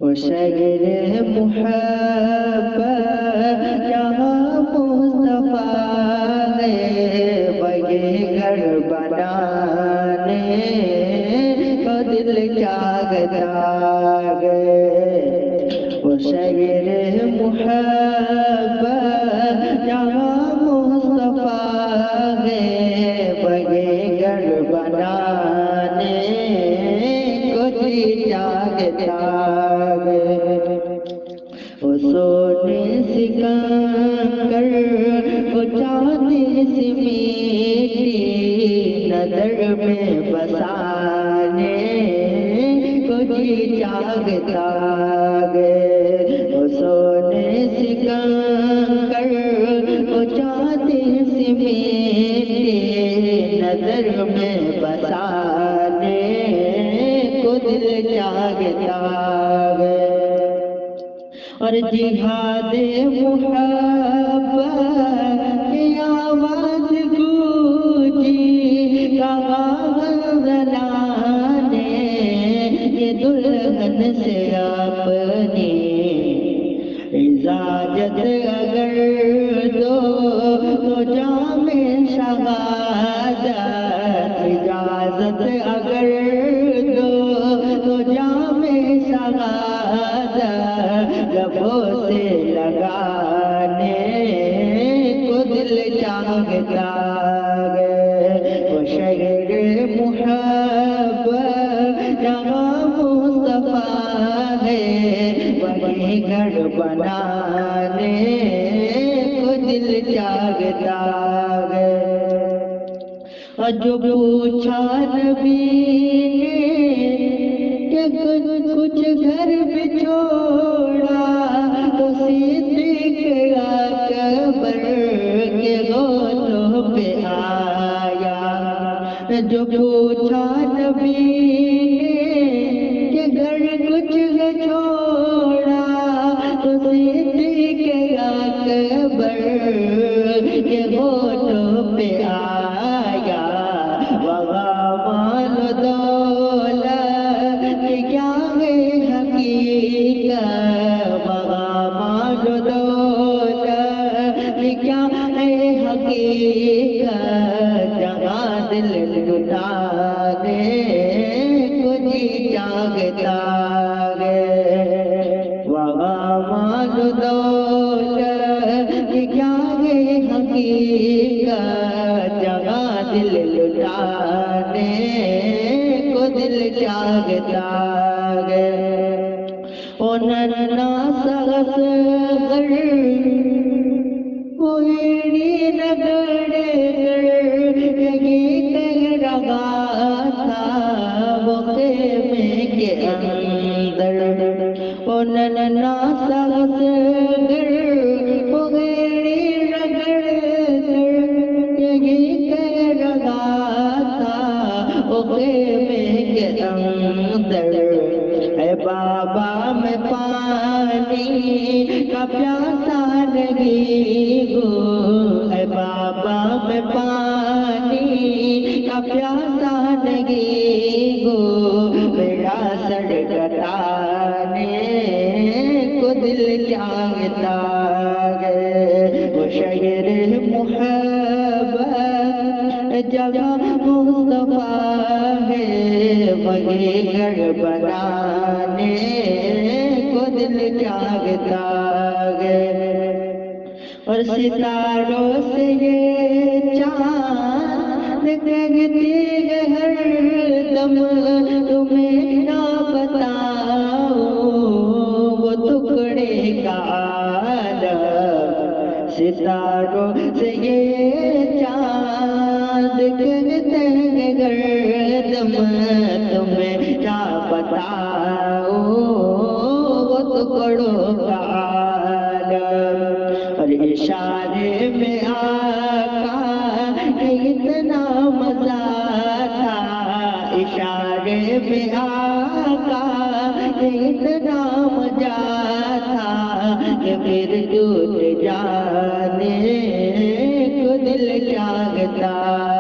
وہ شہر محبت جہاں مصطفیٰ ہے وہی گھر بنانے کو دل چاہتا ہے وہ شہر محبت جہاں مصطفیٰ ہے وہی گھر بنانے کو دل چاہتا ہے وہ سونے سے کنکر وہ چاندی سی میٹھی نظر میں بسانے کو جی چاہتا ہے وہ سونے سے کنکر وہ چاندی سی میٹھی نظر میں بسانے کو دل چاہتا ہے اور جہاد محبت کی آواز گونجی کہاں نے یہ دلہن سے اپنی اجازت اگر دو تو جام شہادت اجازت اگر دو تو جام شہادت لبوں سے لگانے کو دل چاہتا ہے وہ شہر محبت جہاں مصطفیٰ ہے وہی گھر بنانے کو دل چاہتا ہے اور جو پوچھا نبی نے کہ کچھ گھر بھی چھوڑا تو صدیق اکبر کے گودوں پہ آیا جو پوچھا نبی نے کہ گھر کچھ چھوڑا تو صدیق اکبر کے گودوں پہ آیا وہاں مال دولت کیا ہے حقیقت وہاں مال دولت کیا ہے حقیقت جہاں دل لٹانے کو جی چاہتا ہے وہاں مال دولت کیا ہے حقیقت جہاں دل لٹانے کو دل چاہتا ہے او نرنا سغس گر کوئیڑی رگڑے گر یہی کہہ رہا تھا وہ خیمے کے اندر او نرنا سغس گر کوئیڑی رگڑے گر یہی کہہ رہا تھا وہ خیمے کے اندر اے بابا میں پانی کا پیاسا نہیں ہوں اے بابا میں پانی کا پیاسا نہیں ہوں میرا سر کٹانے کو دل چاہتا ہے وہ شہر محبت جگہ مصطفیٰ ہے وہی گھر بنانے کو دل چاہتا ہے اور ستاروں سے یہ چاند کہتی ہے ہر دم تمہیں نہ بتاؤ وہ ٹکڑے کا عالم ستاروں سے یہ چاند کہتے ہیں ہر دم تمہیں کیا بتاؤ وہ ٹکڑوں کا عالم اور اشارے میں آقا اتنا مزہ تھا اشارے میں آقا اتنا مزہ تھا کہ پھر ٹوٹ جانے کو دل چاہتا